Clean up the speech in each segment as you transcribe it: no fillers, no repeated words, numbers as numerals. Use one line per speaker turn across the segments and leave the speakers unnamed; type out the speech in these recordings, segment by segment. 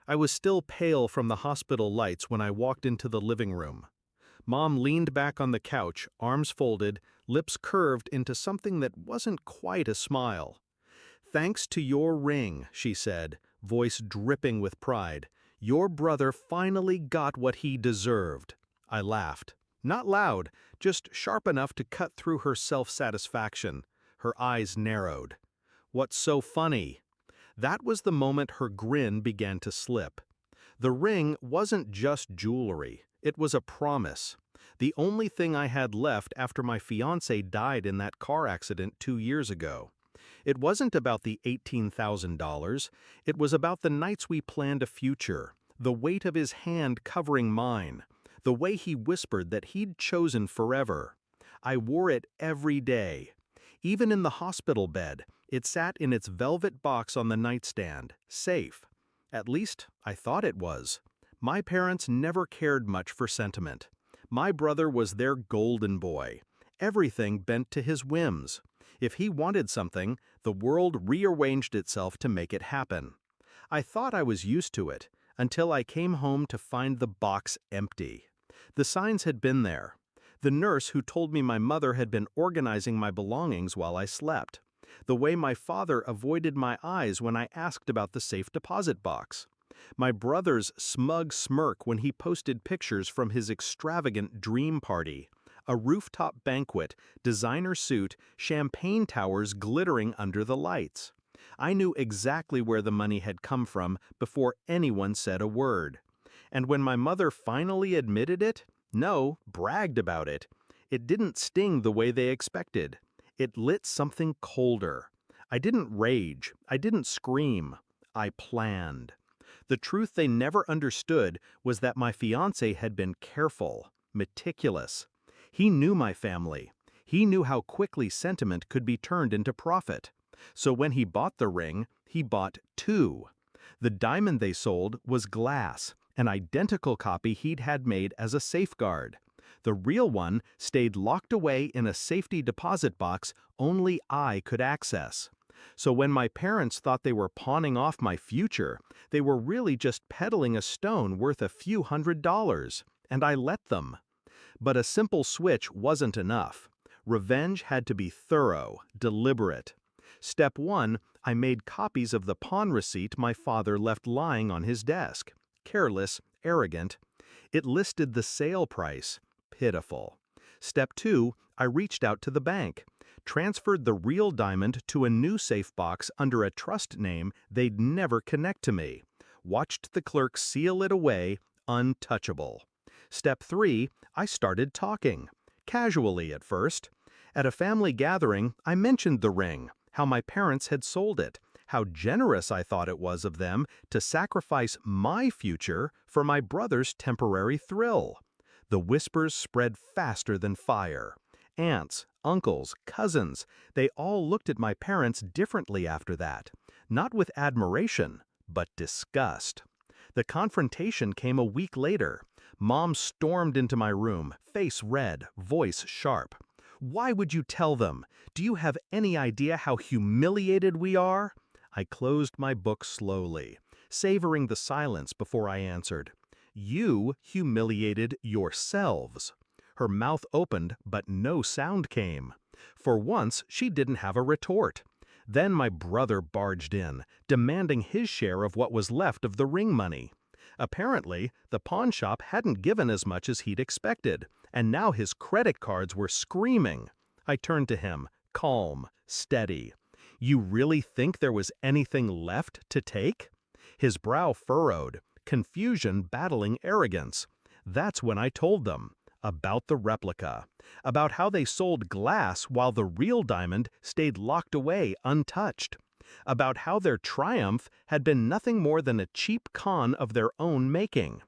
I was still pale from the hospital lights when I walked into the living room. Mom leaned back on the couch, arms folded, lips curved into something that wasn't quite a smile. "Thanks to your ring," she said, voice dripping with pride, "your brother finally got what he deserved." I laughed. Not loud, just sharp enough to cut through her self-satisfaction. Her eyes narrowed. "What's so funny?" That was the moment her grin began to slip. The ring wasn't just jewelry, it was a promise. The only thing I had left after my fiancé died in that car accident 2 years ago. It wasn't about the $18,000, it was about the nights we planned a future, the weight of his hand covering mine, the way he whispered that he'd chosen forever. I wore it every day. Even in the hospital bed, it sat in its velvet box on the nightstand, safe. At least, I thought it was. My parents never cared much for sentiment. My brother was their golden boy. Everything bent to his whims. If he wanted something, the world rearranged itself to make it happen. I thought I was used to it, until I came home to find the box empty. The signs had been there. The nurse who told me my mother had been organizing my belongings while I slept. The way my father avoided my eyes when I asked about the safe deposit box. My brother's smug smirk when he posted pictures from his extravagant dream party. A rooftop banquet, designer suit, champagne towers glittering under the lights. I knew exactly where the money had come from before anyone said a word. And when my mother finally admitted it, no, bragged about it didn't sting the way they expected. It lit something colder. I didn't rage. I didn't scream. I planned. The truth they never understood was that my fiancé had been careful, meticulous. He knew my family. He knew how quickly sentiment could be turned into profit. So when he bought the ring, he bought two. The diamond they sold was glass, an identical copy he'd had made as a safeguard. The real one stayed locked away in a safety deposit box only I could access. So when my parents thought they were pawning off my future, they were really just peddling a stone worth a few $100s, and I let them. But a simple switch wasn't enough. Revenge had to be thorough, deliberate. Step 1, I made copies of the pawn receipt my father left lying on his desk. Careless, arrogant. It listed the sale price. Pitiful. Step 2, I reached out to the bank, transferred the real diamond to a new safe box under a trust name they'd never connect to me, watched the clerk seal it away, untouchable. Step 3, I started talking. Casually at first. At a family gathering, I mentioned the ring, how my parents had sold it, how generous I thought it was of them to sacrifice my future for my brother's temporary thrill. The whispers spread faster than fire. Aunts, uncles, cousins, they all looked at my parents differently after that. Not with admiration, but disgust. The confrontation came a week later. Mom stormed into my room, face red, voice sharp. "Why would you tell them? Do you have any idea how humiliated we are?" I closed my book slowly, savoring the silence before I answered. "You humiliated yourselves." Her mouth opened, but no sound came. For once, she didn't have a retort. Then my brother barged in, demanding his share of what was left of the ring money. Apparently, the pawn shop hadn't given as much as he'd expected, and now his credit cards were screaming. I turned to him, calm, steady. "You really think there was anything left to take?" His brow furrowed, confusion battling arrogance. That's when I told them. About the replica. About how they sold glass while the real diamond stayed locked away untouched. About how their triumph had been nothing more than a cheap con of their own making.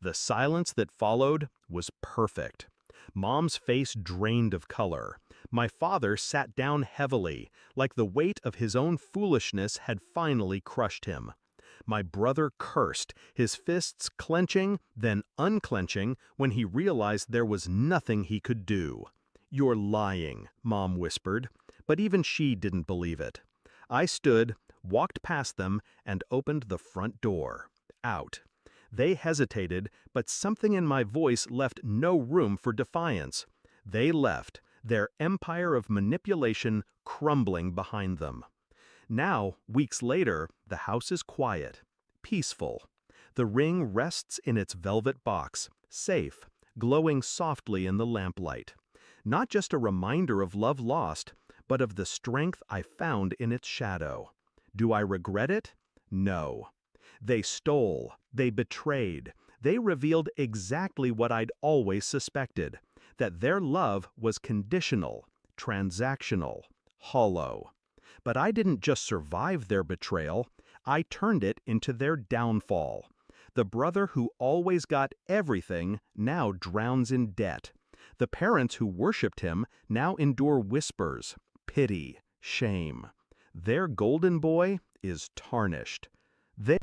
The silence that followed was perfect. Mom's face drained of color. My father sat down heavily, like the weight of his own foolishness had finally crushed him. My brother cursed, his fists clenching, then unclenching when he realized there was nothing he could do. "You're lying," Mom whispered, but even she didn't believe it. I stood, walked past them, and opened the front door. out. They hesitated, but something in my voice left no room for defiance. They left, their empire of manipulation crumbling behind them. Now, weeks later, the house is quiet, peaceful. The ring rests in its velvet box, safe, glowing softly in the lamplight. Not just a reminder of love lost, but of the strength I found in its shadow. Do I regret it? No. They stole, they betrayed, they revealed exactly what I'd always suspected, that their love was conditional, transactional, hollow. But I didn't just survive their betrayal, I turned it into their downfall. The brother who always got everything now drowns in debt. The parents who worshipped him now endure whispers, pity, shame. Their golden boy is tarnished. They